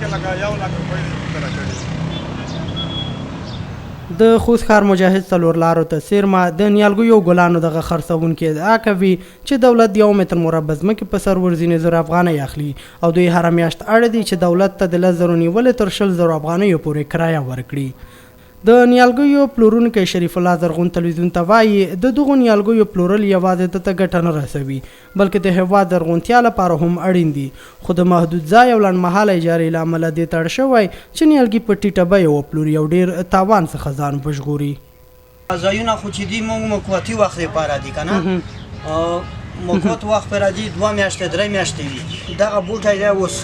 کې لکه 1 لک روپۍ سره کړي. د خوست ښار مجاهد څلور لارو ته څیرمه د نیالګیو ګلانو دغه خرڅوونکي ادعا کوي چې دولت 1 متر مربع ځمکې په سر ورځینې 1000 افغانۍ اخلي او دوی هره میاشت اړ دي چې دولت ته د 10,000 نیولې تر 20,000 افغانیو پورې کرایه ورکړي. د نیالګیو پلورونکی شریف الله زرغون تلویزیون ته وایي د دغو نیالګیو پلورل یوازې ته ګټه نه رسوي بلکې د هېواد زرغونتیا لپاره هم اړین دي، خو د محدود ځای او لنډمهاله اجارې له امله دې ته اړ شوی چې نیالګي په ټیټه بیه وپلوري او ډېر تاوان څخه ځان وژغوري. ځایونه خو چې دي موږ مقوتي وخت لپاره دي که نه، مقوت وخت په راځي 2 میاشتې 3 میاشتې وي. دغه بوټی دی اوس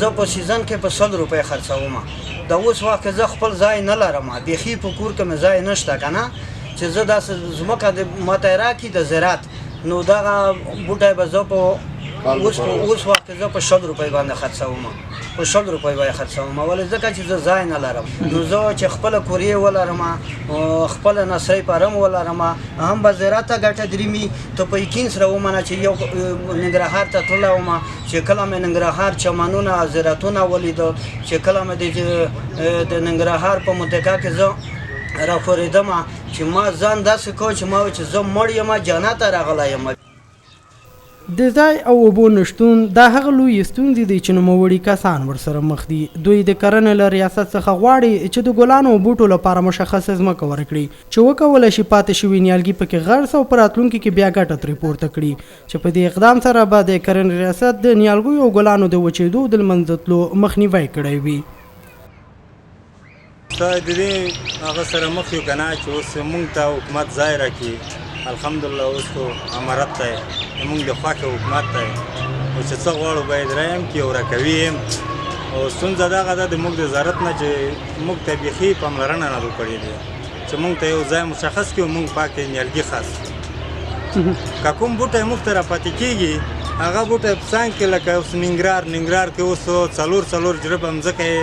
زه په سیزن کې په 100 روپۍ خرڅوم. د اوس وخت کې زه خپل ځای نه لرم، بیخي په کور کې مې ځای نشته که نه چې زه داسې ځمکه ماته یې راکړي د زراعت، نو دغه بوټی به زه په اوس وخت کې زه په 100 روپۍ باندې خرڅوم، په 100 روپۍ باندې خرڅوم، ولې ځکه چې زه ځای نه لرم. نو زه چې خپله کورې ولرم، خپله نسرۍ پرم ولرم، هم به زراعت ته ګټه درېمي. ته په یقین سره ومنه چې یو ننګرهار ته تللی وم، چې کله مې ننګرهار چمنونه زراعتونه ولیدل، چې کله مې د ننګرهار په منطقه کې زه راخورېدم چې ما ځان داسې کوم چې ما چې زه مړ یم، جنت ته راغلی یم. د ځای او اوبو نشتون دا هغه لویې ستونزې دي چې نوموړي کسان ورسره مخ دي. دوی د کرنې له ریاست څخه غواړي چې د ګلانو او بوټو لپاره مشخصه ځمکه ورکړي چې وکولی شي پاتې شوي نیالګي پکې غرس او په راتلونکي کې بیا ګټه ترې پورته کړي، چې په دې اقدام سره به د کرنې ریاست د نیالګیو او ګلانو د وچېدو د له منځه تلو مخنیوی کړی وي. ته د دې هغه سره مخ یو که نه چې اوس موږ ته حکومت ځای راکړي. الحمدلله اوس خو امارت دی زموږ د خوښې حکومت دی، او چې څه غواړو باید رایم کړي او راکوي یې. او ستونزه دغه ده د موږ د وزارت نه چې موږ ته بیخي پاملرنه نه کړې ده چې موږ ته یو ځای مشخص کړي او موږ پاکې نیالګي خاص که کوم بوټی موږ ته راپاتې کېږي هغه بوټی په څنګ کې لکه اوس ننګرهار کې اوس 4 جربه مځکه یې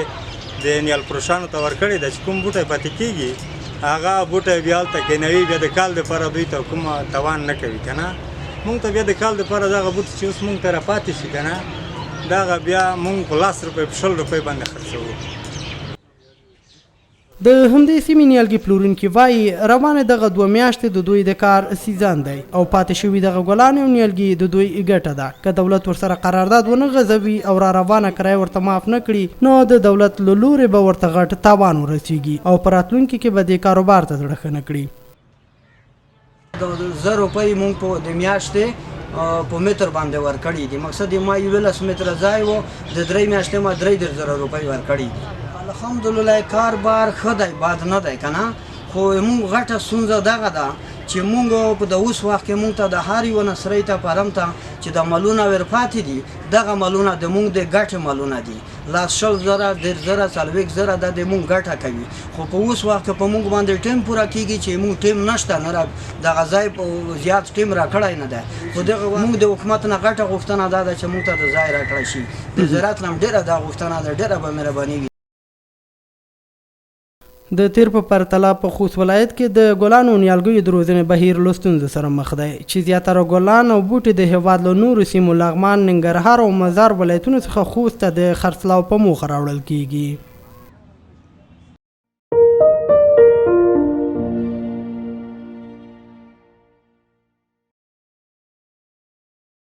د نیال فروشانو ته ورکړې ده چې کوم بوټی پاتې کېږي هغه بوټی بیا هلته کېنوي، بیا د کال دپاره دوی ته کوم توان نه کوي که نه. مونږ ته بیا د کال دپاره دغه بوټي چې اوس مونږ ته راپاتې شي که نه دغه بیا مونږ په 10 روپۍ په 20 روپۍ باندې خرڅوو. د همدې سیمې نیالګي پلورونکي وایي روانې دغه 2 میاشتې د دوی د کار سیزن دی او پاتې شوي دغه ګلان او نیالګي د دوی ګټه ده. که دولت ورسره قرارداد ونه غځوي او را روانه کرایه ورته معاف نه کړي نو د دولت له لورې به ورته غټ تاوان ورسیږي او په راتلونکي کې به دې کاروبار ته زړه ښه نه کړي. 1000 روپۍ مونږ په د میاشتې په متر باندې ورکړي دي. مقصد یې ما 11 متره ځای و، د 3 میاشتې ما 3000 روپۍ ورکړي دي. الحمدلله کار بار ښه دی، باد نه دی که نه، خو مونږ غټه ستونزه دغه ده چې مونږ په د اوس وخت کې مونږ ته د هر یو نسرۍ ته پرم ته چې د ملونه ورپاتې دي دغه ملونه د مونږ د ګټې ملونه دي، 20,000 40,000 د مونږ ګټه کوي. خو په اوس وخت کې په مونږ باندې ټیم پوره کېږي چې مونږ ټیم نشته، نه دغه ځای زیات ټیم راکړی نه دی. خو دغه مونږ د حکومت نه غټه غوښتنه دا ده چې مونږ ته د ځای راکړی شي. د زراعت نه ډېره دا غوښتنه ده، ډېره به مهرباني وي. د تیر په پرتله په خوست ولایت کې د ګلانو او نیالګیو د روزنې بهیر له ستونزو سره مخ دی چې زیاتره ګلان او بوټي د هېواد له نورو سیمو لغمان، ننګرهار او مزار ولایتونو څخه خوست ته د خرڅلاو په موخه راوړل کیږي.